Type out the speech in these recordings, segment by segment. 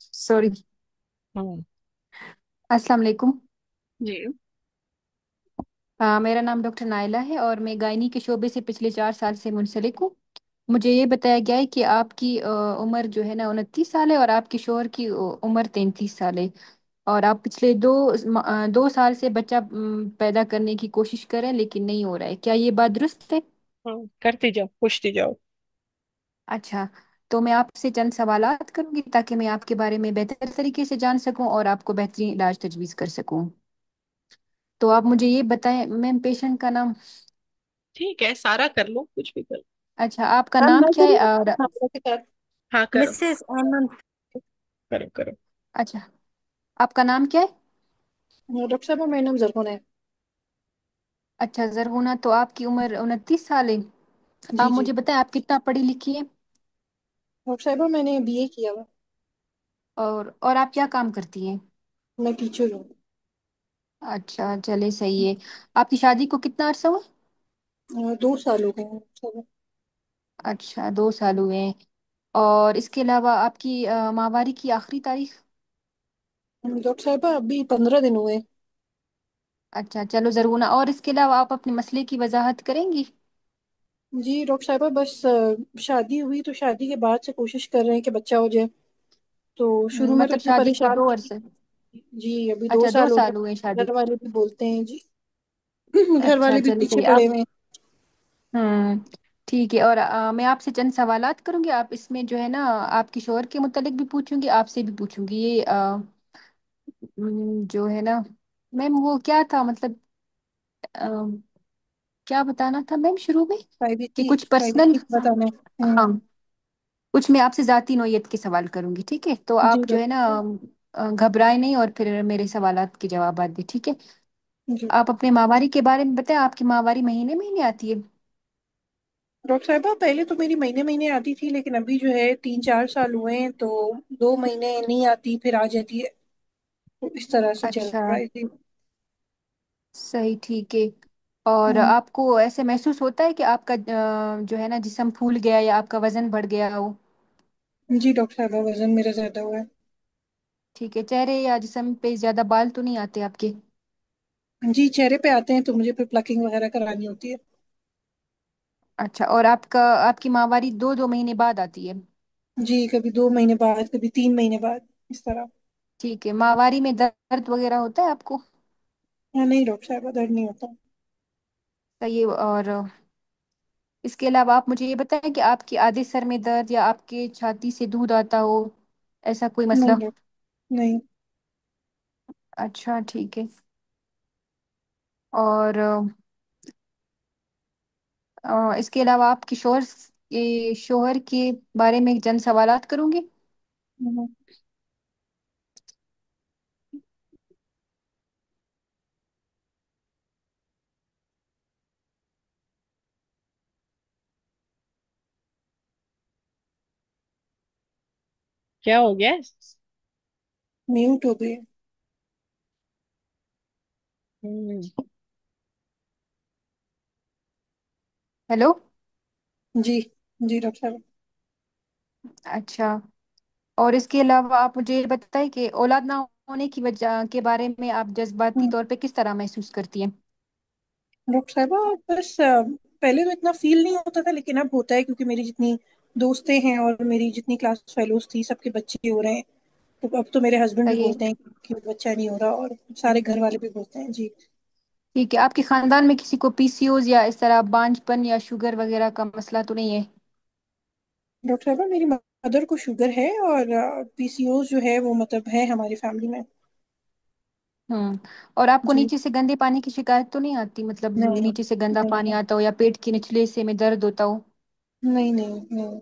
Sorry. हम्म। अस्सलाम वालेकुम। जी। मेरा नाम डॉक्टर नाइला है और मैं गायनी के शोबे से पिछले 4 साल से मुंसलिक हूँ। मुझे ये बताया गया है कि आपकी उम्र जो है ना 29 साल है और आपके शोहर की उम्र 33 साल है। और आप पिछले 2 साल से बच्चा पैदा करने की कोशिश कर रहे हैं लेकिन नहीं हो रहा है, क्या ये बात दुरुस्त है? करती जाओ, पूछती जाओ। अच्छा। तो मैं आपसे चंद सवालात करूंगी ताकि मैं आपके बारे में बेहतर तरीके से जान सकूं और आपको बेहतरीन इलाज तजवीज़ कर सकूं। तो आप मुझे ये बताएं मैम, पेशेंट का नाम। ठीक है, सारा कर लो, कुछ भी कर लो। अच्छा, आपका मैम नाम मैं क्या है? करूँ? और हाँ, हाँ करो। मिसेस अहमद। करो करो। अच्छा, आपका नाम क्या है? डॉक्टर साहब मेरा नाम जरकुन है। अच्छा, जरगुना। तो आपकी उम्र 29 साल है। जी आप जी। मुझे बताएं आप कितना पढ़ी लिखी है? डॉक्टर साहब मैंने बीए किया हुआ। और आप क्या काम करती हैं? मैं टीचर हूँ। अच्छा, चले सही है। आपकी शादी को कितना अरसा हुआ? 2 साल हो गए हैं सब। अच्छा, 2 साल हुए हैं। और इसके अलावा आपकी माहवारी की आखिरी तारीख? डॉक्टर साहब अभी 15 दिन हुए। अच्छा, चलो जरगुना। और इसके अलावा आप अपने मसले की वजाहत करेंगी? जी डॉक्टर साहब बस शादी हुई तो शादी के बाद से कोशिश कर रहे हैं कि बच्चा हो जाए। तो शुरू में तो मतलब इतने शादी के परेशान दो नहीं अरसे। थी। जी अभी दो अच्छा, दो साल हो साल हुए हैं गए, शादी घर को। वाले भी बोलते हैं जी। घर अच्छा, वाले भी चलिए पीछे सही। पड़े आप हुए हैं। ठीक है। और मैं आपसे चंद सवालात करूंगी। आप इसमें जो है ना, आपके शोहर के मुतालिक भी पूछूंगी, आपसे भी पूछूंगी। ये जो है ना मैम, वो क्या था मतलब, अ, क्या बताना था मैम शुरू में? कि प्राइवेसी। कुछ पर्सनल। प्राइवेसी बताना है। हाँ, कुछ मैं आपसे जाती नौयत के सवाल करूंगी, ठीक है? तो जी आप जो है ना डॉक्टर। घबराए नहीं और फिर मेरे सवालात के जवाब दें, ठीक है? जी आप अपने माहवारी के बारे में बताएं, आपकी माहवारी महीने महीने आती है? डॉक्टर साहबा पहले तो मेरी महीने महीने आती थी, लेकिन अभी जो है 3-4 साल हुए हैं तो 2 महीने नहीं आती, फिर आ जाती है। तो इस तरह से चल अच्छा, रहा है जी। सही, ठीक है। और हम्म, आपको ऐसे महसूस होता है कि आपका जो है ना जिस्म फूल गया या आपका वजन बढ़ गया हो? जी डॉक्टर साहबा वजन मेरा ज्यादा हुआ है। ठीक है। चेहरे या जिस्म पे ज्यादा बाल तो नहीं आते आपके? जी चेहरे पे आते हैं तो मुझे फिर प्लकिंग वगैरह करानी होती है। अच्छा। और आपकी माहवारी 2-2 महीने बाद आती है? जी कभी 2 महीने बाद, कभी 3 महीने बाद, इस तरह। ठीक है। माहवारी में दर्द वगैरह होता है आपको? हाँ नहीं डॉक्टर साहबा दर्द नहीं होता। सही है। और इसके अलावा आप मुझे ये बताएं कि आपके आधे सर में दर्द या आपके छाती से दूध आता हो, ऐसा कोई नहीं मसला? डॉक्टर नहीं। अच्छा, ठीक है। और इसके अलावा आप शोहर के बारे में चंद सवालात करूंगी। हम्म, क्या हो गया? म्यूट हो गई। हम्म। हेलो। जी जी डॉक्टर साहब। अच्छा। और इसके अलावा आप मुझे ये बताइए कि औलाद ना होने की वजह के बारे में आप जज्बाती हम्म, तौर पे किस तरह महसूस करती हैं? डॉक्टर साहबा बस पहले तो इतना फील नहीं होता था, लेकिन अब होता है क्योंकि मेरी जितनी दोस्तें हैं और मेरी जितनी क्लास फेलोज थी सबके बच्चे हो रहे हैं। तो अब तो मेरे हस्बैंड भी सही है। बोलते हैं कि बच्चा नहीं हो रहा, और सारे घर वाले भी बोलते हैं जी। ठीक है। आपके खानदान में किसी को पीसीओज या इस तरह बांझपन या शुगर वगैरह का मसला तो नहीं है? डॉक्टर साहबा मेरी मदर को शुगर है, और पीसीओएस जो है वो मतलब है हमारी फैमिली में। और आपको जी नीचे से गंदे पानी की शिकायत तो नहीं आती, मतलब नहीं नीचे से गंदा नहीं पानी आता हो या पेट के निचले हिस्से में दर्द होता हो? नहीं नहीं नहीं।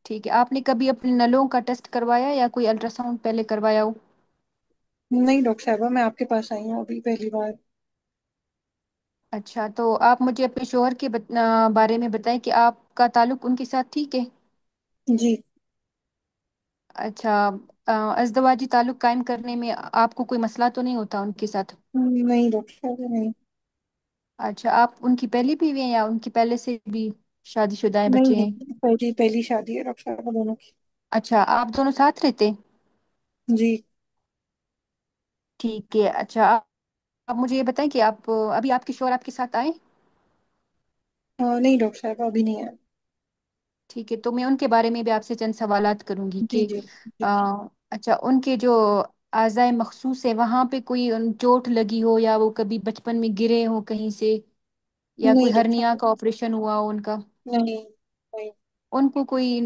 ठीक है। आपने कभी अपने नलों का टेस्ट करवाया या कोई अल्ट्रासाउंड पहले करवाया हो? नहीं डॉक्टर साहबा मैं आपके पास आई हूँ अभी पहली बार। अच्छा, तो आप मुझे अपने शोहर के बारे में बताएं कि आपका ताल्लुक उनके साथ ठीक है? जी अच्छा। अज़दवाजी ताल्लुक कायम करने में आपको कोई मसला तो नहीं होता उनके साथ? नहीं डॉक्टर साहबा नहीं। अच्छा, आप उनकी पहली बीवी हैं या उनकी पहले से भी शादीशुदा है, नहीं बच्चे हैं? नहीं पहली पहली शादी है डॉक्टर साहबा दोनों की। अच्छा, आप दोनों साथ रहते? जी। ठीक है। अच्छा, आप मुझे ये बताएं कि आप अभी आपके शोहर आपके साथ आए? नहीं डॉक्टर साहब, अभी नहीं है। ठीक है, तो मैं उनके बारे में भी आपसे चंद सवालात करूंगी जी कि जी जी। अच्छा, उनके जो आज़ाए मखसूस है वहाँ पे कोई चोट लगी हो, या वो कभी बचपन में गिरे हो कहीं से, या कोई नहीं डॉक्टर हर्निया साहब। का ऑपरेशन हुआ हो उनका? नहीं नहीं। उनको कोई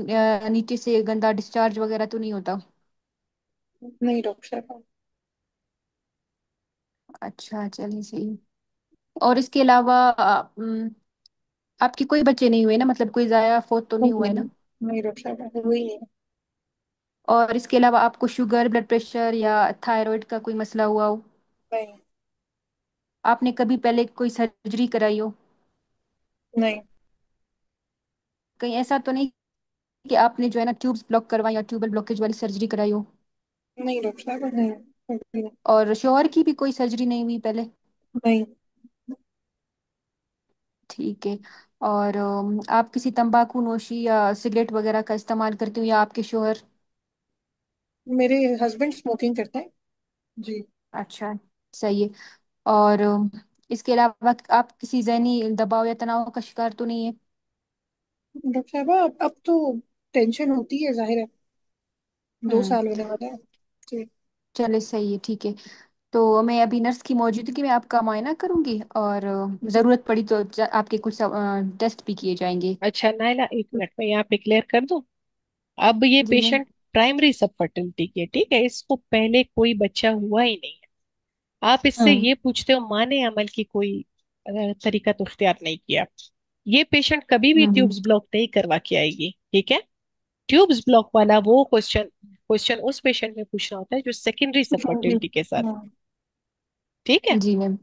नीचे से गंदा डिस्चार्ज वगैरह तो नहीं होता? नहीं डॉक्टर साहब। अच्छा, चलिए सही। और इसके अलावा आपके कोई बच्चे नहीं हुए ना, मतलब कोई जाया फोत तो नहीं नहीं हुआ है नहीं। ना? नहीं डॉक्टर साहब, वही है। और इसके अलावा आपको शुगर, ब्लड प्रेशर या थायराइड का कोई मसला हुआ हो? नहीं। आपने कभी पहले कोई सर्जरी कराई हो? नहीं। कहीं ऐसा तो नहीं कि आपने जो है ना ट्यूब्स ब्लॉक करवाई या ट्यूबल ब्लॉकेज वाली सर्जरी कराई हो? नहीं डॉक्टर साहब, नहीं। अभी नहीं। और शोहर की भी कोई सर्जरी नहीं हुई पहले? नहीं। ठीक है। और आप किसी तंबाकू नोशी या सिगरेट वगैरह का इस्तेमाल करते हो, या आपके शोहर? मेरे हस्बैंड स्मोकिंग करते हैं। जी। अच्छा, सही है। और इसके अलावा आप किसी जहनी दबाव या तनाव का शिकार तो नहीं है? डॉक्टर साहब, अब तो टेंशन होती है, जाहिर है। दो हम्म। साल होने वाले हैं। जी। चले, सही है, ठीक है। तो मैं अभी नर्स की मौजूदगी में आपका मुआयना करूंगी, और जी। ज़रूरत पड़ी तो आपके कुछ टेस्ट भी किए जाएंगे। अच्छा नाइला, एक मिनट में यहाँ पे क्लियर कर दूं। अब ये जी मैम। पेशेंट प्राइमरी सब फर्टिलिटी की है, ठीक है, इसको पहले कोई बच्चा हुआ ही नहीं है। आप इससे हम्म। ये पूछते हो माने अमल की कोई तरीका तो इख्तियार नहीं किया। ये पेशेंट कभी भी हम्म। ट्यूब्स ब्लॉक नहीं करवा के आएगी, ठीक है। ट्यूब्स ब्लॉक वाला वो क्वेश्चन क्वेश्चन उस पेशेंट में पूछना होता है जो सेकेंडरी सब जी। फर्टिलिटी के साथ, हाँ। ठीक है। जी मैम।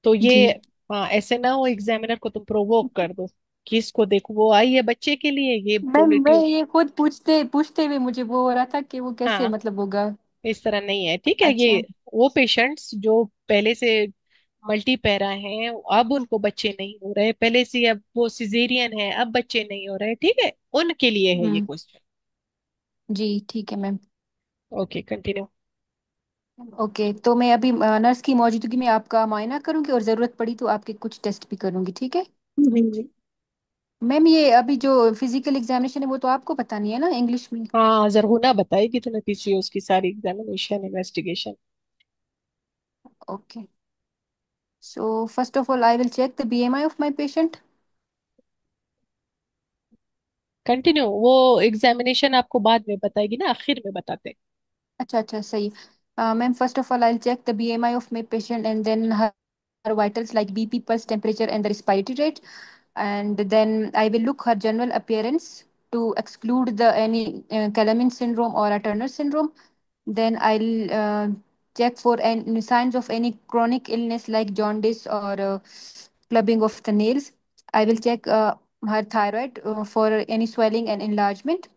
तो जी। ये, हाँ, ऐसे ना हो एग्जामिनर को तुम प्रोवोक कर दो कि इसको देखो वो आई है बच्चे के लिए, ये मैम, बोले मैं ट्यूब। ये खुद पूछते पूछते हुए मुझे वो हो रहा था कि वो कैसे हाँ, मतलब होगा। इस तरह नहीं है, ठीक है। ये अच्छा। वो पेशेंट्स जो पहले से मल्टी पैरा हैं, अब उनको बच्चे नहीं हो रहे, पहले से अब वो सिजेरियन है अब बच्चे नहीं हो रहे, ठीक है, उनके लिए है ये हम्म। क्वेश्चन। जी, ठीक है मैम। Okay, continue. ओके, तो मैं अभी नर्स की मौजूदगी में आपका मुआयना करूंगी, और ज़रूरत पड़ी तो आपके कुछ टेस्ट भी करूंगी, ठीक है? जी जी। मैम, ये अभी जो फिजिकल एग्जामिनेशन है वो तो आपको बतानी है ना, इंग्लिश में? हाँ, जरगुना बताएगी तुम्हें पीसीओएस की सारी examination investigation. Okay, so first of all I will check the BMI of my patient. Continue, वो एग्जामिनेशन आपको बाद में बताएगी ना, आखिर में बताते हैं। अच्छा अच्छा, सही। Ma'am, first of all I will check the BMI of my patient, and then her vitals like BP, pulse, temperature, and the respiratory rate. And then I will look her general appearance to exclude the any Kalamin syndrome or a Turner syndrome. Then I'll check for any signs of any chronic illness like jaundice or clubbing of the nails. I will check her thyroid for any swelling and enlargement.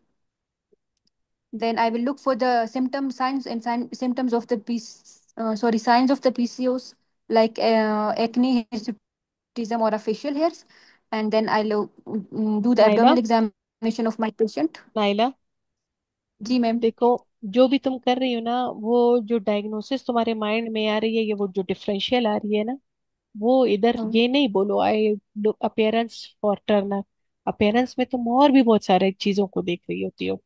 Then I will look for the signs and symptoms of the signs of the PCOS, like acne, hirsutism, or a facial hairs. And then I'll do the नाइला, abdominal examination of my patient. नाइला, जी ma'am. देखो, जो भी तुम कर रही हो ना, वो जो डायग्नोसिस तुम्हारे माइंड में आ रही है, ये वो जो डिफरेंशियल आ रही है ना, वो इधर हम्म। ये नहीं बोलो I look appearance for Turner. Appearance में तुम और भी बहुत सारे चीजों को देख रही होती हो,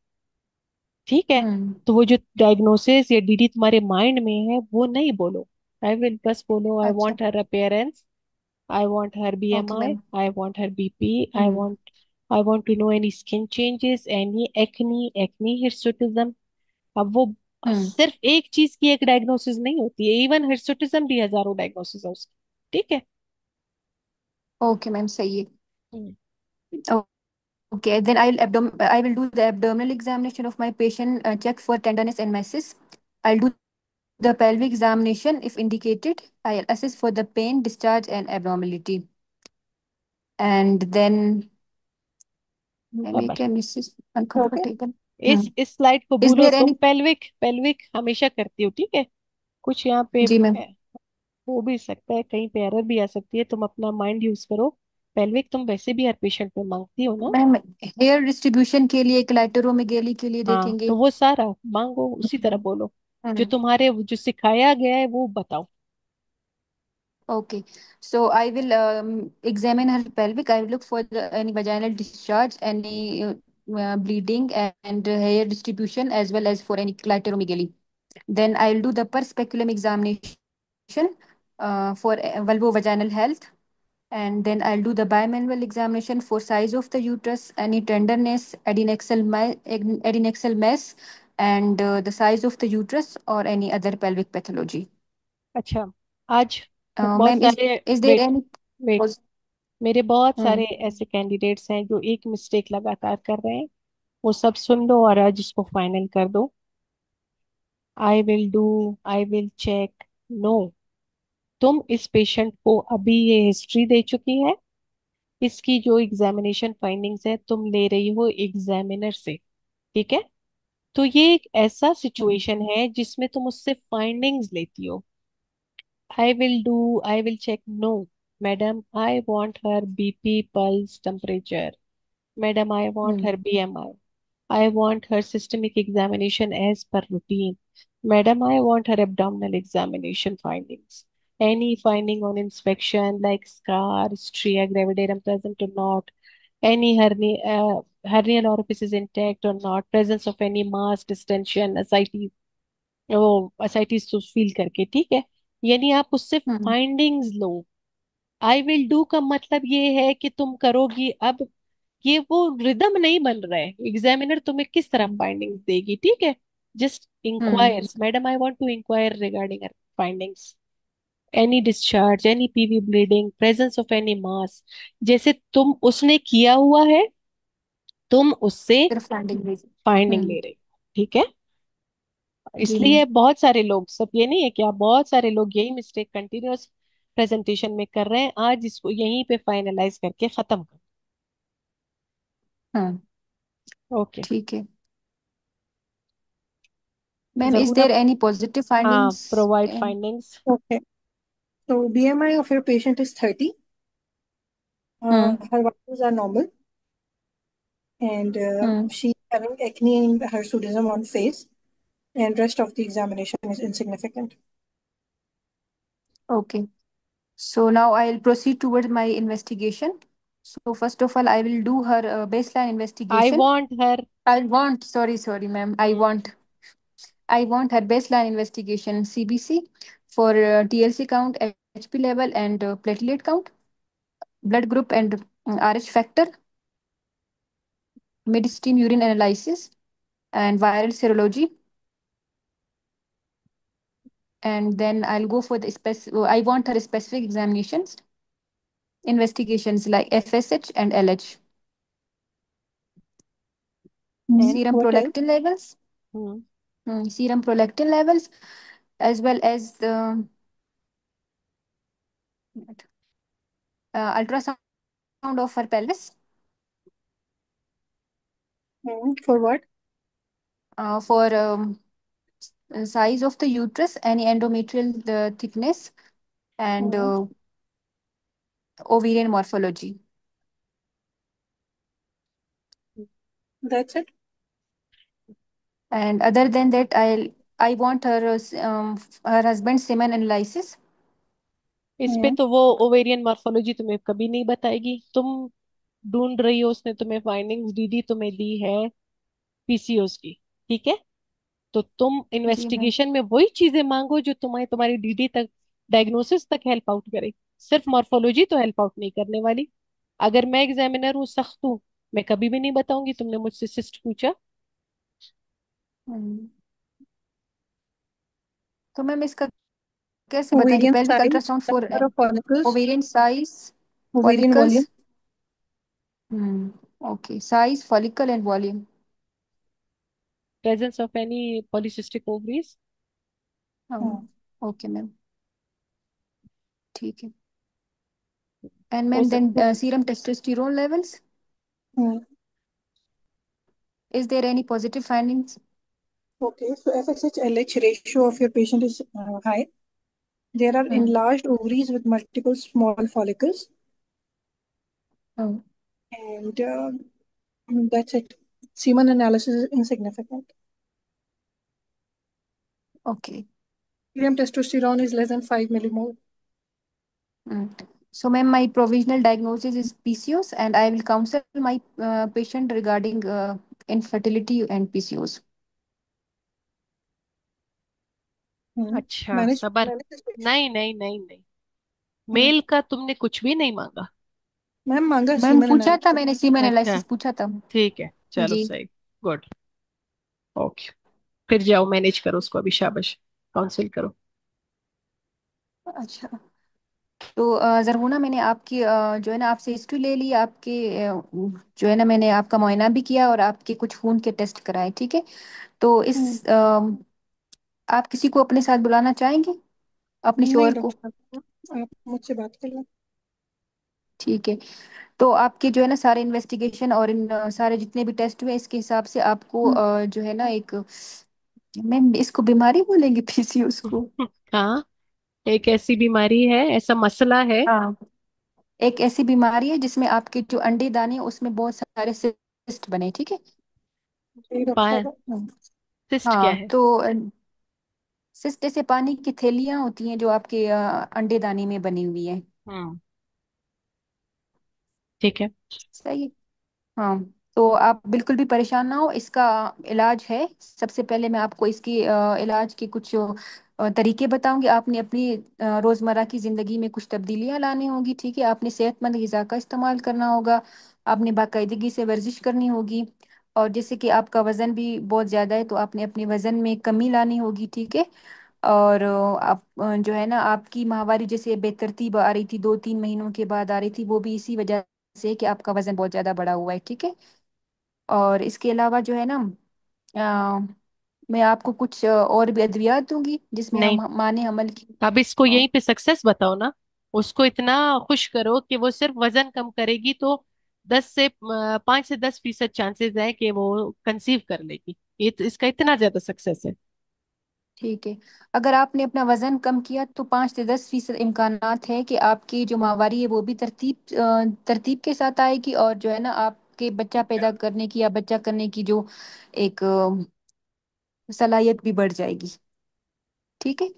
ठीक है। हम्म। तो वो जो डायग्नोसिस या डीडी तुम्हारे माइंड में है वो नहीं बोलो। आई विल बस बोलो आई अच्छा। Want her appearance, I want her okay BMI, ma'am. I want her BP, hmm. I want to know any skin changes, any acne acne hirsutism. अब वो हम्म। सिर्फ एक चीज की एक डायग्नोसिस नहीं होती है, इवन हिर्सुटिज्म भी हजारों डायग्नोसिस है उसकी, ठीक है। ओके मैम, सही है। हम्म। Okay, then I will do the abdominal examination of my patient, check for tenderness and masses. I'll do the pelvic examination if indicated. I'll assess for the pain, discharge, and abnormality. And then I अब make a Mrs. हो गया। uncomfortable. Hmm. इस slide को Is भूलो, there तुम any? Pelvic pelvic हमेशा करती हो, ठीक है। कुछ यहाँ पे जी मैम। हो भी सकता है, कहीं पे एरर भी आ सकती है, तुम अपना माइंड यूज करो। पेल्विक तुम वैसे भी हर पेशेंट में मांगती हो ना। मैम हेयर डिस्ट्रीब्यूशन के लिए, क्लाइटरोमेगेली के लिए हाँ देखेंगे। तो वो सारा मांगो, उसी तरह हम्म। बोलो। जो हम्म। तुम्हारे जो सिखाया गया है वो बताओ। Okay, so I will examine her pelvic. I will look for any vaginal discharge, any bleeding, and hair distribution, as well as for any clitoromegaly. Then I will do the upper speculum examination for vulvovaginal health, and then I'll do the bimanual examination for size of the uterus, any tenderness, adnexal mass, and the size of the uterus or any other pelvic pathology. अच्छा, आज बहुत Ma'am, सारे, is there weight any weight, pos- मेरे बहुत hmm. सारे ऐसे candidates हैं जो एक मिस्टेक लगातार कर रहे हैं। वो सब सुन लो और आज इसको फाइनल कर दो। I will do, I will check, no. तुम इस पेशेंट को अभी ये हिस्ट्री दे चुकी है, इसकी जो एग्जामिनेशन फाइंडिंग्स है तुम ले रही हो एग्जामिनर से, ठीक है। तो ये एक ऐसा Hmm. सिचुएशन है जिसमें तुम उससे फाइंडिंग्स लेती हो। I will do, I will check, no. Madam I want her BP, pulse, temperature. Madam I want Hmm. Her BMI. I want her systemic examination as per routine. Madam, I want her abdominal examination findings. Any finding on inspection like scar, stria gravidarum present or not, any hernial orifice is intact or not, presence of any mass distension, ascites, वो ascites तो feel करके, ठीक है। यानी आप उससे Hmm. Findings low. I will do का मतलब ये है कि तुम करोगी अब। ये वो रिदम नहीं बन रहा है, एग्जामिनर तुम्हें किस तरह Hmm. फाइंडिंग्स देगी, ठीक है। Just Hmm. Inquires, madam I want to inquire regarding findings, any discharge, any PV bleeding, presence of any mass. जैसे तुम उसने किया हुआ है, तुम उससे सिर्फ फंडिंग रीजन। फाइंडिंग हम्म। ले रहे हो, ठीक है। जी मैम। इसलिए बहुत सारे लोग, सब ये नहीं है कि आप, बहुत सारे लोग यही मिस्टेक कंटिन्यूअस प्रेजेंटेशन में कर रहे हैं। आज इसको यहीं पे फाइनलाइज करके खत्म कर। हाँ। ओके। ठीक है मैम, इज जरूर देयर आप, एनी पॉजिटिव हाँ, findings? Provide findings. Okay. So BMI of your patient is 30. Hmm. Her vitals are normal, and hmm. she's having acne in her hirsutism on face, and rest of the examination is insignificant. Okay, so now I'll proceed toward my investigation. So first of all, I will do her baseline I investigation. Want her, I want, sorry ma'am, I want her baseline investigation, CBC, for TLC count, HP level, and platelet count, blood group, and RH factor, mid-stream urine analysis, and viral serology. And then I'll go for the I want her specific examinations, investigations like FSH and LH, Hmm. serum What else? prolactin levels, serum prolactin levels, as well as the ultrasound of her pelvis Hmm. For what? for size of the uterus, any endometrial thickness, and Hmm. ovarian morphology. That's it. And other than that, I want her her husband's semen analysis. इस पे Hmm. तो वो ovarian morphology तुम्हें कभी नहीं बताएगी। तुम ढूंढ रही हो, उसने तुम्हें फाइंडिंग्स डीडी तुम्हें दी है पीसीओएस की, ठीक है। तो तुम जी मैम। इन्वेस्टिगेशन में वही चीजें मांगो जो तुम्हारी तुम्हारी डीडी तक, डायग्नोसिस तक हेल्प आउट करे। सिर्फ मॉर्फोलॉजी तो हेल्प आउट नहीं करने वाली। अगर मैं एग्जामिनर हूँ, सख्त हूँ, मैं कभी भी नहीं बताऊंगी तुमने मुझसे सिस्ट पूछा। हम्म। तो मैम इसका कैसे बताएंगे? Ovarian pelvic size, ultrasound for number of follicles, ovarian size, ovarian volume. Follicles. Okay, size, follicle and volume. Presence of any polycystic ovaries. Hmm. Okay ma'am, ठीक है। एंड हो मैम देन सकता है। Serum testosterone levels, Hmm. Is there any positive findings? Okay, so FSH-LH ratio of your patient is high. There are enlarged ovaries with multiple small follicles. Hmm. and that's it. Semen analysis is insignificant. Okay. Serum testosterone is less than 5 millimole. So, ma'am, my provisional diagnosis is PCOS, and I will counsel my patient regarding infertility and PCOS. अच्छा, मैंने सबर। मैंने किस- नहीं नहीं नहीं नहीं, हम्म, mail का तुमने कुछ भी नहीं मांगा। मैम मांगा मैम सीमन पूछा था एनालिसिस। मैंने, सीमेन अच्छा, एनालिसिस पूछा था। ठीक है, चलो जी। सही। गुड। ओके, फिर जाओ मैनेज करो उसको अभी, शाबाश। काउंसिल करो। अच्छा। तो जरगुना, मैंने आपकी जो है ना आपसे हिस्ट्री ले ली आपके, जो है ना मैंने आपका मुआयना भी किया और आपके कुछ खून के टेस्ट कराए, ठीक है। तो हम्म, आप किसी को अपने साथ बुलाना चाहेंगे, अपने नहीं शोहर को? डॉक्टर साहब, आप मुझसे बात कर लो। ठीक है। तो आपके जो है ना सारे इन्वेस्टिगेशन और इन सारे जितने भी टेस्ट हुए, इसके हिसाब से आपको हम्म, जो है ना एक, मैम इसको बीमारी बोलेंगे पीसीओएस को? हाँ, एक ऐसी बीमारी है, ऐसा मसला है। हाँ। एक ऐसी बीमारी है जिसमें आपके जो अंडे दाने हैं उसमें बहुत सारे सिस्ट बने, ठीक है। जी डॉक्टर साहब। हम्म। सिस्ट क्या हाँ है? तो सिस्ट जैसे पानी की थैलियां होती हैं जो आपके अंडे दाने में बनी हुई है। हम्म, ठीक है। सही है। हाँ। तो आप बिल्कुल भी परेशान ना हो, इसका इलाज है। सबसे पहले मैं आपको इसकी इलाज के कुछ तरीके बताऊंगी। आपने अपनी रोजमर्रा की जिंदगी में कुछ तब्दीलियां लानी होगी, ठीक है। आपने सेहतमंद ग़िज़ा का इस्तेमाल करना होगा। आपने बाकायदगी से वर्जिश करनी होगी। और जैसे कि आपका वजन भी बहुत ज्यादा है, तो आपने अपने वजन में कमी लानी होगी, ठीक है। और आप जो है ना आपकी माहवारी जैसे बेतरतीब आ रही थी, 2-3 महीनों के बाद आ रही थी, वो भी इसी वजह से कि आपका वजन बहुत ज्यादा बढ़ा हुआ है, ठीक है। और इसके अलावा जो है ना अ, मैं आपको कुछ और भी अद्वियात दूंगी जिसमें नहीं, हम माने हमल की। अब इसको अ, यहीं पे सक्सेस बताओ ना। उसको इतना खुश करो कि वो सिर्फ वजन कम करेगी तो 5 से 10% चांसेस है कि वो कंसीव कर लेगी। ये तो इसका इतना ज्यादा सक्सेस है। ठीक है। अगर आपने अपना वजन कम किया तो 5 से 10% इम्कानात है कि आपकी जो माहवारी है वो भी तरतीब के साथ आएगी, और जो है ना आपके बच्चा पैदा करने की या बच्चा करने की जो एक सलाहियत भी बढ़ जाएगी, ठीक है।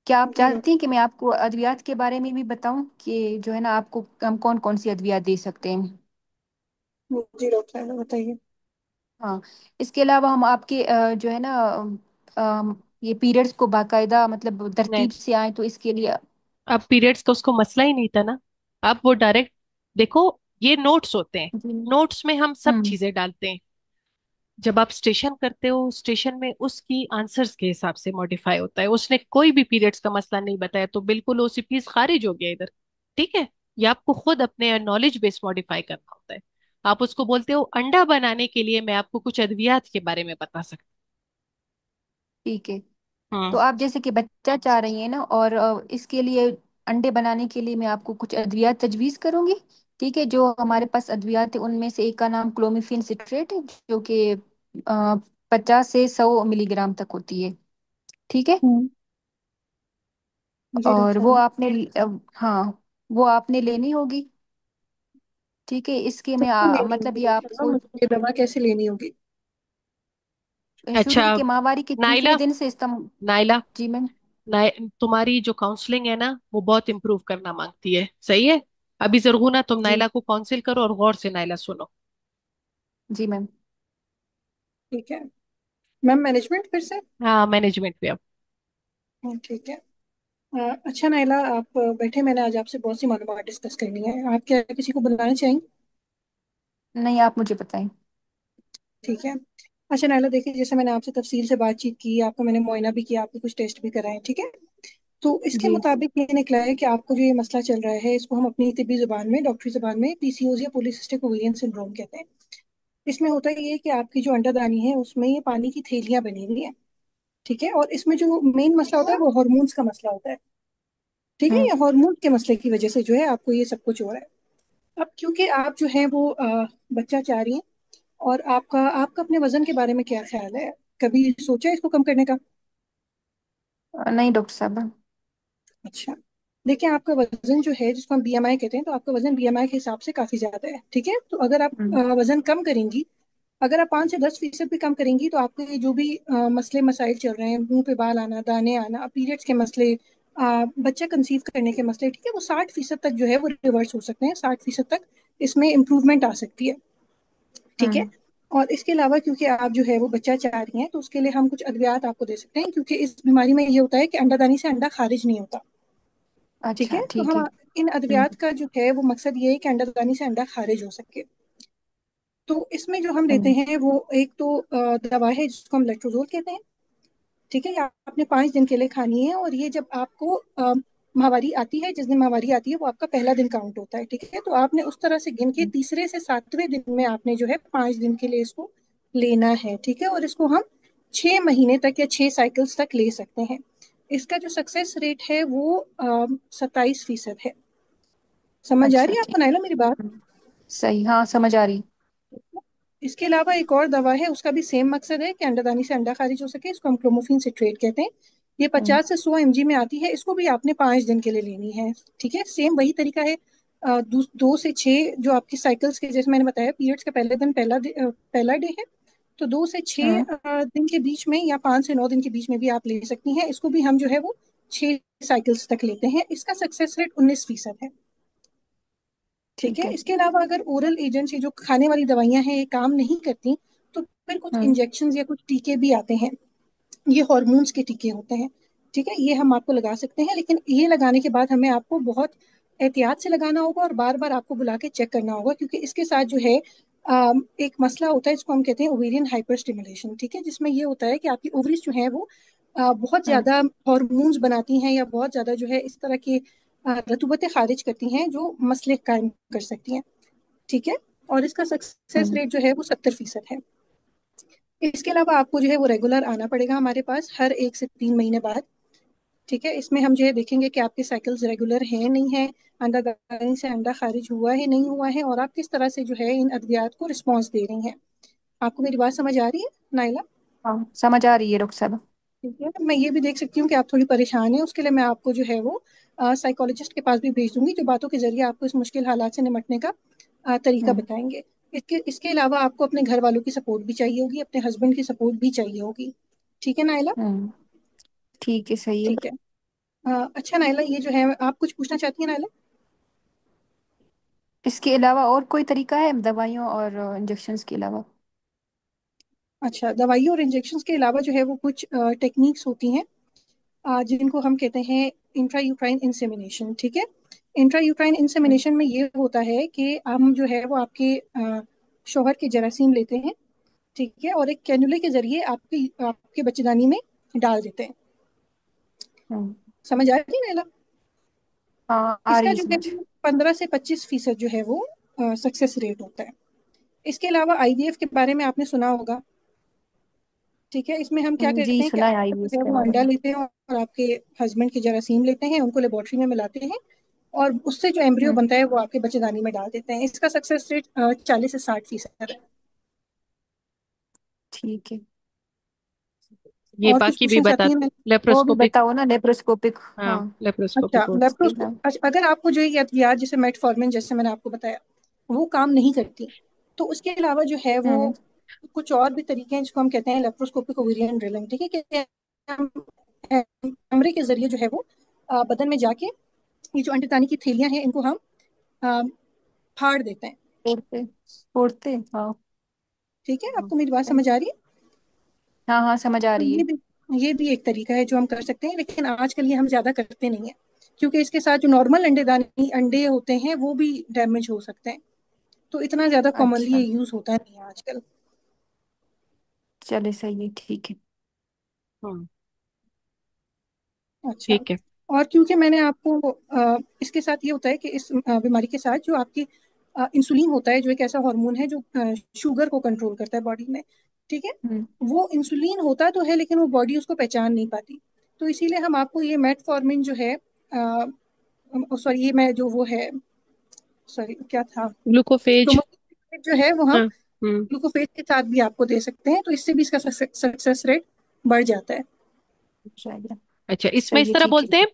क्या आप जी चाहती हैं कि मैं आपको अद्वियात के बारे में भी बताऊं कि जो है ना आपको हम कौन कौन सी अद्वियात दे सकते हैं? जी डॉक्टर साहब बताइए। हाँ। इसके अलावा हम आपके जो है ना ये पीरियड्स को बाकायदा मतलब नहीं, तरतीब से आए तो इसके लिए। अब पीरियड्स का उसको मसला ही नहीं था ना। अब वो डायरेक्ट, देखो, ये नोट्स होते हैं। जी। नोट्स में हम सब हम्म। चीजें डालते हैं। जब आप स्टेशन करते हो, स्टेशन में उसकी आंसर्स के हिसाब से मॉडिफाई होता है। उसने कोई भी पीरियड्स का मसला नहीं बताया तो बिल्कुल ओसीपीज खारिज हो गया इधर। ठीक है, ये आपको खुद अपने नॉलेज बेस मॉडिफाई करना होता है। आप उसको बोलते हो अंडा बनाने के लिए मैं आपको कुछ अद्वियात के बारे में बता सकता ठीक है। हूँ। तो आप जैसे कि बच्चा चाह रही हैं ना, और इसके लिए अंडे बनाने के लिए मैं आपको कुछ अद्वियात तजवीज़ करूंगी, ठीक है। जो हमारे पास अद्वियात है उनमें से एक का नाम क्लोमिफेन सिट्रेट है, जो कि 50 से 100 मिलीग्राम तक होती है, ठीक है। हम्म, जी और डॉक्टर वो साहब। आपने हाँ, वो आपने लेनी होगी, ठीक है। इसके में कैसे लेनी मतलब होगी ये डॉक्टर साहब, आपको मुझे ये दवा कैसे लेनी होगी? अच्छा शुरू के माहवारी के दूसरे नाइला, दिन से इस्तेमाल। नाइला, जी मैम। तुम्हारी जो काउंसलिंग है ना वो बहुत इंप्रूव करना मांगती है, सही है। अभी जरूर ना तुम जी। नाइला को काउंसिल करो और गौर से नाइला सुनो। जी मैम। ठीक है मैम, मैनेजमेंट फिर से। हाँ, मैनेजमेंट पे अब। ठीक है। अच्छा नाइला, आप बैठे, मैंने आज आपसे बहुत सी मालूमात डिस्कस करनी है। आप क्या किसी को बुलाना चाहेंगे? नहीं, आप मुझे बताएं। ठीक है। अच्छा नाइला, देखिए, जैसे मैंने आपसे तफसील से बातचीत की, आपका मैंने मुआयना भी किया, आपके कुछ टेस्ट भी कराए, ठीक है। तो इसके जी। मुताबिक ये निकला है कि आपको जो ये मसला चल रहा है, इसको हम अपनी तिब्बी जुबान में, डॉक्टरी जुबान में, पीसीओज या पॉलीसिस्टिक ओवेरियन सिंड्रोम कहते हैं। इसमें होता ये है कि आपकी जो अंडादानी है उसमें ये पानी की थैलियां बनी हुई हैं, ठीक है। और इसमें जो मेन मसला होता है वो हार्मोन्स का मसला होता है, ठीक है। हम्म। ये हार्मोन के मसले की वजह से जो है आपको ये सब कुछ हो रहा है। अब क्योंकि आप जो है वो बच्चा चाह रही हैं, और आपका आपका अपने वजन के बारे में क्या ख्याल है? कभी सोचा है इसको कम करने का? नहीं डॉक्टर साहब। अच्छा, देखिए आपका वजन जो है जिसको हम बीएमआई कहते हैं, तो आपका वजन बीएमआई के हिसाब से काफी ज्यादा है, ठीक है। तो अगर आप हम्म। वजन कम करेंगी, अगर आप 5 से 10% भी कम करेंगी, तो आपके ये जो भी मसले मसाइल चल रहे हैं, मुंह पे बाल आना, दाने आना, पीरियड्स के मसले, बच्चा कंसीव करने के मसले, ठीक है, वो 60% तक जो है वो रिवर्स हो सकते हैं, 60% तक इसमें इम्प्रूवमेंट आ सकती है, ठीक है। हम्म। और इसके अलावा क्योंकि आप जो है वो बच्चा चाह रही हैं, तो उसके लिए हम कुछ अद्वियात आपको दे सकते हैं, क्योंकि इस बीमारी में ये होता है कि अंडादानी से अंडा खारिज नहीं होता, ठीक है। अच्छा तो ठीक है। हम इन हम्म। अद्वियात का जो है वो मकसद ये है कि अंडादानी से अंडा खारिज हो सके। तो इसमें जो हम देते हम्म। हैं वो एक तो दवा है जिसको हम लेट्रोजोल कहते हैं, ठीक है। ये आपने 5 दिन के लिए खानी है, और ये जब आपको माहवारी आती है, जिस दिन माहवारी आती है वो आपका पहला दिन काउंट होता है, ठीक है। तो आपने उस तरह से गिन के तीसरे से 7वें दिन में आपने जो है 5 दिन के लिए इसको लेना है, ठीक है। और इसको हम 6 महीने तक या 6 साइकिल्स तक ले सकते हैं। इसका जो सक्सेस रेट है वो 27% है। समझ आ अच्छा रही है ठीक। आपको नायला मेरी बात? हम्म, सही, हाँ समझ आ रही। इसके अलावा एक और दवा है, उसका भी सेम मकसद है कि अंडादानी से अंडा खारिज हो सके, इसको हम क्लोमोफिन सिट्रेट कहते हैं। ये हम्म। 50 से 100 mg में आती है, इसको भी आपने 5 दिन के लिए लेनी है, ठीक है। सेम वही तरीका है। 2 से 6 जो आपकी साइकिल्स के, जैसे मैंने बताया, पीरियड्स का पहले दिन पहला डे है, तो 2 से 6 हम्म। दिन के बीच में या 5 से 9 दिन के बीच में भी आप ले सकती हैं। इसको भी हम जो है वो 6 साइकिल्स तक लेते हैं। इसका सक्सेस रेट 19% है, ठीक ठीक है। है। इसके अलावा अगर ओरल एजेंट्स, जो खाने वाली दवाइयां हैं, ये काम नहीं करती, तो फिर कुछ हम्म। इंजेक्शन या कुछ टीके भी आते हैं। ये हॉर्मोन्स के टीके होते हैं, ठीक है। ये हम आपको लगा सकते हैं, लेकिन ये लगाने के बाद हमें आपको बहुत एहतियात से लगाना होगा, और बार बार आपको बुला के चेक करना होगा, क्योंकि इसके साथ जो है एक मसला होता है जिसको हम कहते हैं ओवेरियन हाइपर स्टिमुलेशन, ठीक है। जिसमें ये होता है कि आपकी ओवरीज जो है वो बहुत हम्म। ज्यादा हॉर्मोन्स बनाती हैं, या बहुत ज्यादा जो है इस तरह की रतूबतें खारिज करती हैं जो मसले कायम कर सकती हैं, ठीक है। और इसका सक्सेस हम्म। रेट जो है वो 70% है। इसके अलावा आपको जो है वो रेगुलर आना पड़ेगा हमारे पास हर 1 से 3 महीने बाद, ठीक है। इसमें हम जो है देखेंगे कि आपके साइकिल्स रेगुलर हैं नहीं है, अंडादानी से अंडा खारिज हुआ है नहीं हुआ है, और आप किस तरह से जो है इन अद्वियात को रिस्पॉन्स दे रही हैं। आपको मेरी बात समझ आ रही है नाइला? हाँ समझ आ रही है डॉक्टर साहब। ठीक है। मैं ये भी देख सकती हूँ कि आप थोड़ी परेशान हैं, उसके लिए मैं आपको जो है वो साइकोलॉजिस्ट के पास भी भेज दूंगी, जो बातों के जरिए आपको इस मुश्किल हालात से निपटने का तरीका हम्म। बताएंगे। इसके इसके अलावा आपको अपने घर वालों की सपोर्ट भी चाहिए होगी, अपने हस्बैंड की सपोर्ट भी चाहिए होगी, ठीक है नाइला? हम्म। ठीक है, सही है। ठीक है। अच्छा नाइला, ये जो है आप कुछ पूछना चाहती हैं नाइला? इसके अलावा और कोई तरीका है दवाइयों और इंजेक्शन्स के अलावा? अच्छा, दवाइयों और इंजेक्शन के अलावा जो है वो कुछ टेक्निक्स होती हैं जिनको हम कहते हैं इंट्रायूट्राइन इंसेमिनेशन, ठीक है। इंट्रायूट्राइन हम्म। इंसेमिनेशन में ये होता है कि हम जो है वो आपके शौहर के जरासीम लेते हैं, ठीक है, और एक कैनुले के जरिए आपके आपके बच्चेदानी में डाल देते हैं। हम्म। समझ आ रही है ना? हाँ आ इसका रही है जो है समझ। 15 से 25% जो है वो सक्सेस रेट होता है। इसके अलावा आईवीएफ के बारे में आपने सुना होगा, ठीक है। इसमें हम क्या जी करते हैं कि सुना है आप आईवीएफ जो है के वो बारे अंडा में। लेते हैं, और आपके हस्बैंड के जरासीम लेते हैं, उनको लेबोरेटरी में मिलाते हैं, और उससे जो एम्ब्रियो हम्म। बनता है वो आपके बच्चेदानी में डाल देते हैं। इसका सक्सेस रेट 40 से 60% है। ठीक है। ये और कुछ बाकी भी पूछना बता चाहती हैं दो, मैं? वो भी लेप्रोस्कोपिक। बताओ ना, लेप्रोस्कोपिक। हाँ, हाँ। अच्छा, लेप्रोस्कोपिक कोर्स। इसके नाम। अच्छा, अगर आपको जो ये अद्वियात जैसे मेटफॉर्मिन, जैसे मैंने आपको बताया, वो काम नहीं करती, तो उसके अलावा जो है वो हम्म। कुछ और भी तरीके हैं जिसको हम कहते हैं लेप्रोस्कोपिक ओवेरियन ड्रिलिंग, ठीक है। कि हम कैमरे के जरिए जो है वो बदन में जाके ये जो अंडे की थैलियां हैं इनको हम अ, फाड़ देते हैं, फोड़ते फोड़ते हाँ। ठीक है। हाँ आपको मेरी बात समझ आ रही है? हाँ हाँ, समझ आ तो रही है। ये भी एक तरीका है जो हम कर सकते हैं, लेकिन आजकल ये हम ज्यादा करते नहीं है, क्योंकि इसके साथ जो नॉर्मल अंडे होते हैं वो भी डैमेज हो सकते हैं, तो इतना ज्यादा कॉमनली ये अच्छा यूज होता नहीं है आजकल। चले, सही है, ठीक है। हाँ। अच्छा। ठीक है। और क्योंकि मैंने आपको इसके साथ ये होता है कि इस बीमारी के साथ जो आपकी इंसुलिन होता है, जो एक ऐसा हार्मोन है जो शुगर को कंट्रोल करता है बॉडी में, ठीक है। हम्म। वो इंसुलिन होता तो है, लेकिन वो बॉडी उसको पहचान नहीं पाती, तो इसीलिए हम आपको ये मेटफॉर्मिन जो है, सॉरी, ये मैं जो वो है, सॉरी क्या था, ग्लूकोफेज। क्रोमोसोम जो है वो हम हाँ। हम्म। ग्लूकोफेज के साथ भी आपको दे सकते हैं, तो इससे भी इसका सक्सेस रेट बढ़ जाता है। जाएगा। अच्छा, इसमें सही इस है, तरह ठीक है। बोलते हैं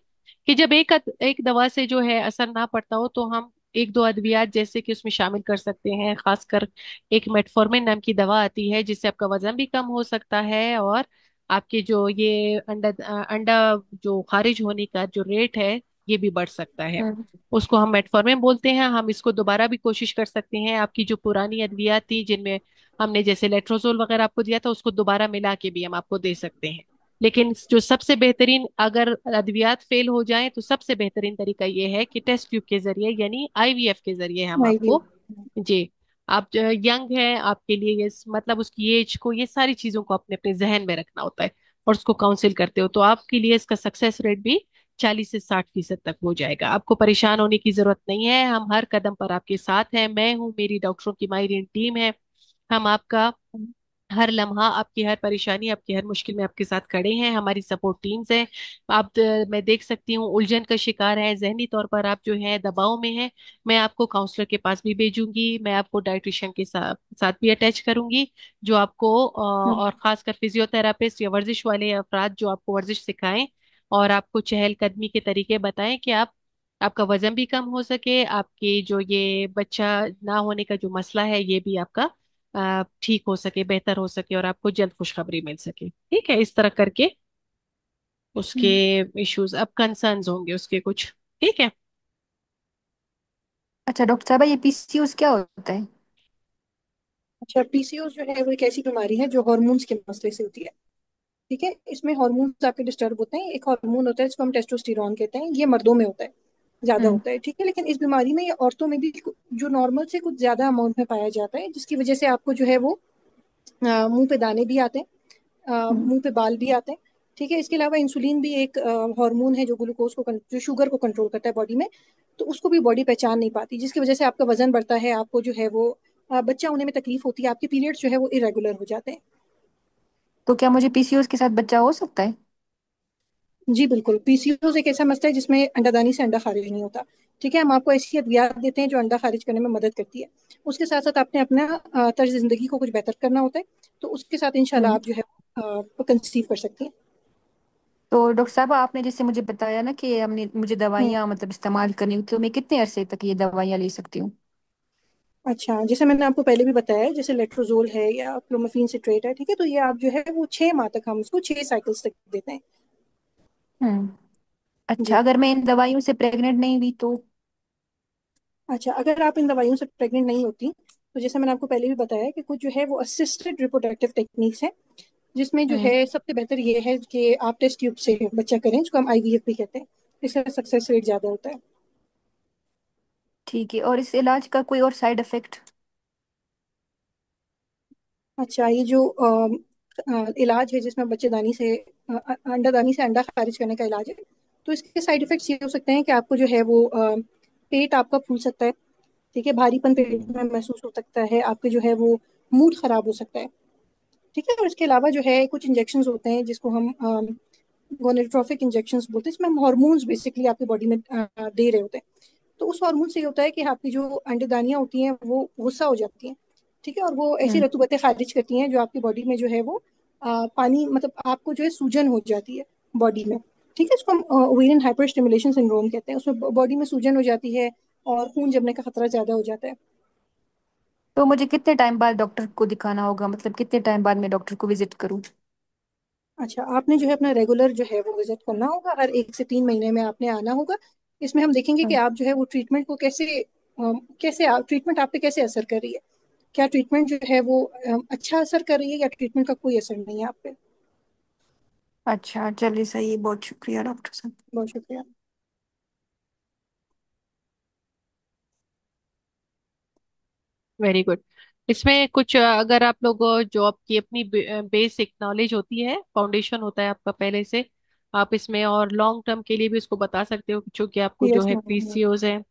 कि जब एक एक दवा से जो है असर ना पड़ता हो तो हम एक दो अद्वियात जैसे कि उसमें शामिल कर सकते हैं। खासकर एक मेटफॉर्मिन नाम की दवा आती है जिससे आपका वजन भी कम हो सकता है, और आपके जो ये अंडा अंडा जो खारिज होने का जो रेट है ये भी बढ़ सकता है। हम्म। उसको हम मेटफॉर्मिन बोलते हैं। हम इसको दोबारा भी कोशिश कर सकते हैं। आपकी जो पुरानी अद्वियात थी जिनमें हमने जैसे लेट्रोजोल वगैरह आपको दिया था उसको दोबारा मिला के भी हम आपको दे सकते हैं। लेकिन जो सबसे बेहतरीन, अगर अद्वियात फेल हो जाएं तो सबसे बेहतरीन तरीका ये है कि टेस्ट ट्यूब के जरिए यानी आईवीएफ के जरिए हम नहीं भी। आपको, जी, आप यंग हैं, आपके लिए ये मतलब उसकी एज को, ये सारी चीजों को अपने अपने जहन में रखना होता है और उसको काउंसिल करते हो तो आपके लिए इसका सक्सेस रेट भी 40 से 60% तक हो जाएगा। आपको परेशान होने की जरूरत नहीं है, हम हर कदम पर आपके साथ हैं। मैं हूँ, मेरी डॉक्टरों की माहिरीन टीम है। हम आपका हर लम्हा, आपकी हर परेशानी, आपकी हर मुश्किल में आपके साथ खड़े हैं। हमारी सपोर्ट टीम्स हैं। आप मैं देख सकती हूँ उलझन का शिकार है, जहनी तौर पर आप जो है दबाव में हैं। मैं आपको काउंसलर के पास भी भेजूंगी, मैं आपको डाइटिशियन के साथ साथ भी अटैच करूंगी जो आपको हम्म। और खासकर फिजियोथेरापिस्ट या वर्जिश वाले अफराद जो आपको वर्जिश सिखाएं और आपको चहलकदमी के तरीके बताएं कि आप, आपका वजन भी कम हो सके, आपके जो ये बच्चा ना होने का जो मसला है ये भी आपका ठीक हो सके, बेहतर हो सके और आपको जल्द खुशखबरी मिल सके। ठीक है, इस तरह करके उसके हम्म। इश्यूज, अब कंसर्न्स होंगे उसके कुछ। ठीक है। अच्छा डॉक्टर साहब, ये पीसीओएस क्या होता है? अच्छा, पीसीओएस जो है वो एक ऐसी बीमारी है जो हॉर्मोन्स के मसले से होती है। ठीक है, इसमें हॉर्मोन्स आपके डिस्टर्ब होते हैं। एक हार्मोन होता है जिसको हम टेस्टोस्टेरोन कहते हैं, ये मर्दों में होता है, ज्यादा हम्म। होता है। ठीक है, लेकिन इस बीमारी में ये औरतों में भी जो नॉर्मल से कुछ ज्यादा अमाउंट में पाया जाता है, जिसकी वजह से आपको जो है वो मुंह पे दाने भी आते हैं, हम्म। मुंह पे बाल भी आते हैं। ठीक है, इसके अलावा इंसुलिन भी एक हार्मोन है जो ग्लूकोज को जो शुगर को कंट्रोल करता है बॉडी में। तो उसको भी बॉडी पहचान नहीं पाती, जिसकी वजह से आपका वजन बढ़ता है, आपको जो है वो बच्चा होने में तकलीफ होती है, आपके पीरियड्स जो है वो इरेगुलर हो जाते हैं। तो क्या मुझे पीसीओएस के साथ बच्चा हो सकता है? जी बिल्कुल, पीसीओएस एक ऐसा मसला है जिसमें अंडादानी से अंडा खारिज नहीं होता। ठीक है, हम आपको ऐसी अद्वियात देते हैं जो अंडा खारिज करने में मदद करती है। उसके साथ साथ आपने अपना तर्ज जिंदगी को कुछ बेहतर करना होता है, तो उसके साथ इंशाल्लाह हम्म। आप जो है कंसीव कर सकती हैं। तो डॉक्टर साहब, आपने जैसे मुझे बताया ना कि हमने मुझे हम्म। दवाइयाँ मतलब इस्तेमाल करनी होती, तो मैं कितने अरसे तक ये दवाइयाँ ले सकती हूँ? अच्छा, जैसे मैंने आपको पहले भी बताया है, जैसे लेट्रोजोल है या क्लोमिफेन सिट्रेट है, ठीक है, तो ये आप जो है वो 6 माह तक, हम इसको 6 साइकिल्स तक देते हैं। हम्म। अच्छा, जी। अगर मैं इन दवाइयों से प्रेग्नेंट नहीं हुई तो? अच्छा, अगर आप इन दवाइयों से प्रेग्नेंट नहीं होती, तो जैसे मैंने आपको पहले भी बताया कि कुछ जो है वो असिस्टेड रिप्रोडक्टिव टेक्निक्स हैं, जिसमें जो हम्म। है सबसे बेहतर ये है कि आप टेस्ट ट्यूब से बच्चा करें, जिसको हम आईवीएफ भी कहते हैं। इसका सक्सेस रेट ज्यादा होता है। ठीक है, और इस इलाज का कोई और साइड इफेक्ट? अच्छा, ये जो इलाज है जिसमें बच्चेदानी से अंडादानी से अंडा खारिज करने का इलाज है, तो इसके साइड इफेक्ट्स ये हो सकते हैं कि आपको जो है वो पेट आपका फूल सकता है। ठीक है, भारीपन पेट में महसूस हो सकता है, आपके जो है वो मूड खराब हो सकता है। ठीक है, और इसके अलावा जो है कुछ इंजेक्शंस होते हैं जिसको हम गोनेडोट्रोपिक इंजेक्शंस बोलते हैं, इसमें हम हॉर्मोन्स बेसिकली आपकी बॉडी में दे रहे होते हैं। तो उस हार्मोन से ये होता है कि आपकी जो अंडे होती हैं वो गुस्सा हो जाती हैं। ठीक है, और वो ऐसी हम्म। रतूबतें खारिज करती हैं जो आपकी बॉडी में जो है वो पानी, मतलब आपको जो है सूजन हो जाती है बॉडी में। ठीक है, इसको हम ओवेरियन हाइपर स्टिमुलेशन सिंड्रोम कहते हैं। उसमें बॉडी में सूजन हो जाती है और खून जमने का खतरा ज्यादा हो जाता है। तो मुझे कितने टाइम बाद डॉक्टर को दिखाना होगा, मतलब कितने टाइम बाद मैं डॉक्टर को विजिट करूँ? अच्छा, आपने जो है अपना रेगुलर जो है वो विजिट करना होगा, हर 1 से 3 महीने में आपने आना होगा। इसमें हम देखेंगे कि हम्म। आप जो है वो ट्रीटमेंट को कैसे आप ट्रीटमेंट आप पे कैसे असर कर रही है। क्या ट्रीटमेंट जो है वो अच्छा असर कर रही है या ट्रीटमेंट का कोई असर नहीं है आप पे। अच्छा चलिए, सही है, बहुत शुक्रिया डॉक्टर साहब। बहुत शुक्रिया। Very good. इसमें कुछ अगर आप लोग जो आपकी अपनी बेसिक नॉलेज होती है, फाउंडेशन होता है आपका पहले से, आप इसमें और लॉन्ग टर्म के लिए भी उसको बता सकते हो, क्योंकि आपको जो यस है मैम। पीसीओज है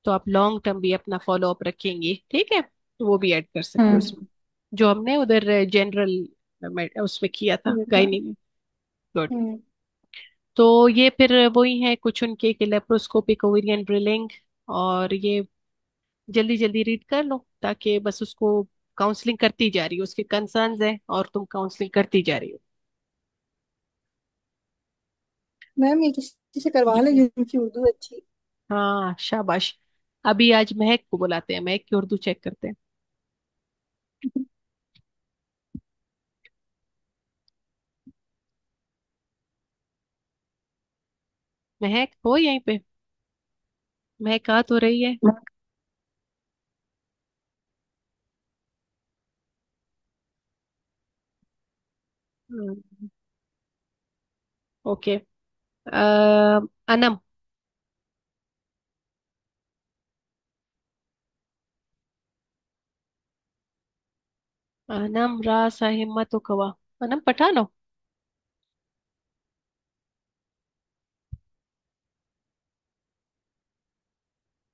तो आप लॉन्ग टर्म भी अपना फॉलो अप रखेंगे। ठीक है, तो वो भी ऐड कर सकते हो हम्म। उसमें, जो हमने उधर जनरल उसमें किया था गायनी में। गुड। हम्म। तो ये फिर वही है कुछ उनके कि लेप्रोस्कोपिक ओवेरियन ड्रिलिंग, और ये जल्दी जल्दी रीड कर लो ताकि बस उसको काउंसलिंग करती जा रही हो, उसके कंसर्न्स है और तुम काउंसलिंग करती जा रही हो। मैम ये किसी से करवा लें जिनकी उर्दू अच्छी। हाँ शाबाश। अभी आज महक को बुलाते हैं, महक की उर्दू चेक करते हैं। महक हो यहीं पे? महक आ तो रही है। हम्म, ओके। अनम। अनम रा सा हिम्मत कवा। अनम पठानो।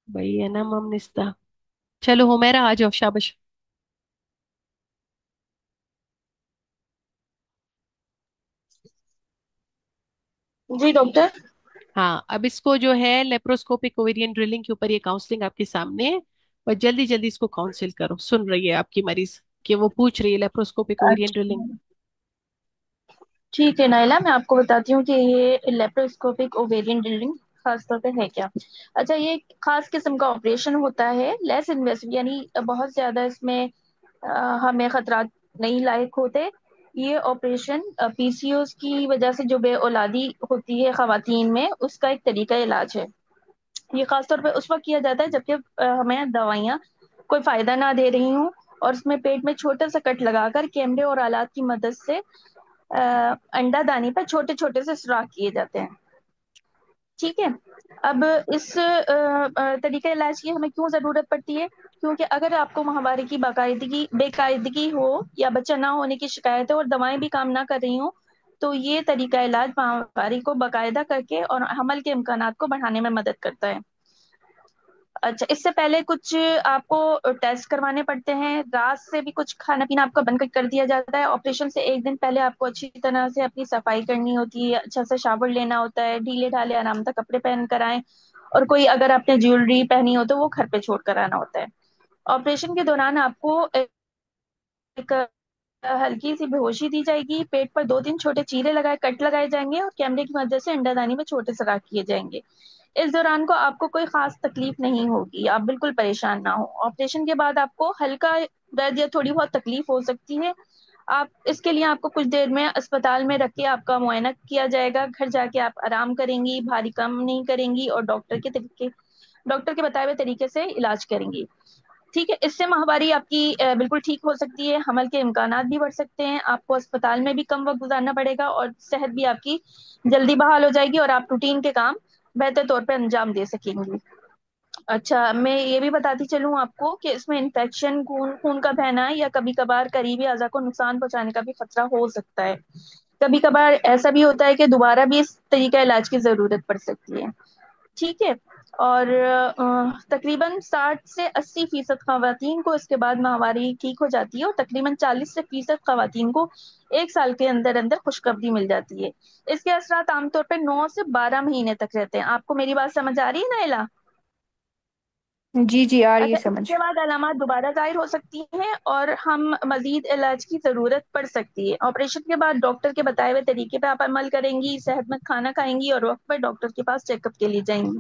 भाई अनम हम निस्ता। चलो हुमैरा आ जाओ, शाबाश। जी डॉक्टर। हाँ, अब इसको जो है लेप्रोस्कोपिक ओवेरियन ड्रिलिंग के ऊपर ये काउंसलिंग आपके सामने है। और जल्दी जल्दी इसको काउंसिल करो, सुन रही है आपकी मरीज कि वो पूछ रही है लेप्रोस्कोपिक ओवेरियन ड्रिलिंग। अच्छा ठीक है नाइला, मैं आपको बताती हूँ कि ये लेप्रोस्कोपिक ओवेरियन ड्रिलिंग खास तौर पे है क्या। अच्छा, ये एक खास किस्म का ऑपरेशन होता है, लेस इन्वेसिव, यानी बहुत ज्यादा इसमें हमें खतरात नहीं लायक होते। ये ऑपरेशन पीसीओएस की वजह से जो बे औलादी होती है खवातीन में, उसका एक तरीका इलाज है। ये खासतौर पे उस वक्त किया जाता है जबकि हमें दवाइयाँ कोई फायदा ना दे रही हूँ, और उसमें पेट में छोटा सा कट लगाकर कैमरे और आलात की मदद से अंडा दानी पर छोटे छोटे से सुराख किए जाते हैं। ठीक है। अब इस तरीके इलाज की हमें क्यों जरूरत पड़ती है? क्योंकि अगर आपको माहवारी की बाकायदगी बेकायदगी हो या बच्चा ना होने की शिकायत है और दवाएं भी काम ना कर रही हो, तो ये तरीका इलाज माहवारी को बाकायदा करके और हमल के इम्कानात को बढ़ाने में मदद करता है। अच्छा, इससे पहले कुछ आपको टेस्ट करवाने पड़ते हैं, रात से भी कुछ खाना पीना आपका बंद कर दिया जाता है। ऑपरेशन से एक दिन पहले आपको अच्छी तरह से अपनी सफाई करनी होती है, अच्छा से शावर लेना होता है, ढीले ढाले आरामदायक कपड़े पहन कर आए, और कोई अगर आपने ज्वेलरी पहनी हो तो वो घर पे छोड़ कर आना होता है। ऑपरेशन के दौरान आपको एक हल्की सी बेहोशी दी जाएगी, पेट पर दो तीन छोटे चीरे लगाए कट लगाए जाएंगे और कैमरे की मदद से अंडादानी में छोटे सुराख किए जाएंगे। इस दौरान को आपको कोई खास तकलीफ नहीं होगी, आप बिल्कुल परेशान ना हो। ऑपरेशन के बाद आपको हल्का दर्द या थोड़ी बहुत तकलीफ हो सकती है। आप इसके लिए आपको कुछ देर में अस्पताल में रख के आपका मुआयना किया जाएगा, घर जाके आप आराम करेंगी, भारी काम नहीं करेंगी और डॉक्टर के बताए हुए तरीके से इलाज करेंगी। ठीक है, इससे माहवारी आपकी बिल्कुल ठीक हो सकती है, हमल के इम्कानात भी बढ़ सकते हैं, आपको अस्पताल में भी कम वक्त गुजारना पड़ेगा और सेहत भी आपकी जल्दी बहाल हो जाएगी और आप रूटीन के काम बेहतर तौर पे अंजाम दे सकेंगी। अच्छा, मैं ये भी बताती चलूं आपको कि इसमें इन्फेक्शन, खून खून का बहना या कभी कभार करीबी अज़ा को नुकसान पहुंचाने का भी खतरा हो सकता है। कभी कभार ऐसा भी होता है कि दोबारा भी इस तरीका इलाज की जरूरत पड़ सकती है। ठीक है। और तकरीबन 60 से 80% खवातीन को इसके बाद माहवारी ठीक हो जाती है और तकरीबन 40% खवातीन को 1 साल के अंदर अंदर खुशखबरी मिल जाती है। इसके असरात आमतौर पर 9 से 12 महीने तक रहते हैं। आपको मेरी बात समझ आ रही है नाइला? जी जी, आ रही है अच्छा, समझ। इसके बाद अलामत दोबारा जाहिर हो सकती हैं और हम मजीद इलाज की जरूरत पड़ सकती है। ऑपरेशन के बाद डॉक्टर के बताए हुए तरीके पर आप अमल करेंगी, सेहतमंद खाना खाएंगी और वक्त पर डॉक्टर के पास चेकअप के लिए जाएंगी।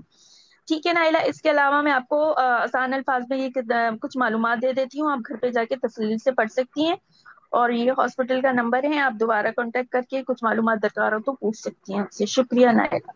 ठीक है नाइला, इसके अलावा मैं आपको आसान अल्फाज में ये कुछ मालूमात दे देती हूँ, आप घर पे जाके तफसील से पढ़ सकती हैं। और ये हॉस्पिटल का नंबर है, आप दोबारा कांटेक्ट करके कुछ मालूमात दरकार हो तो पूछ सकती हैं हमसे। शुक्रिया नाइला।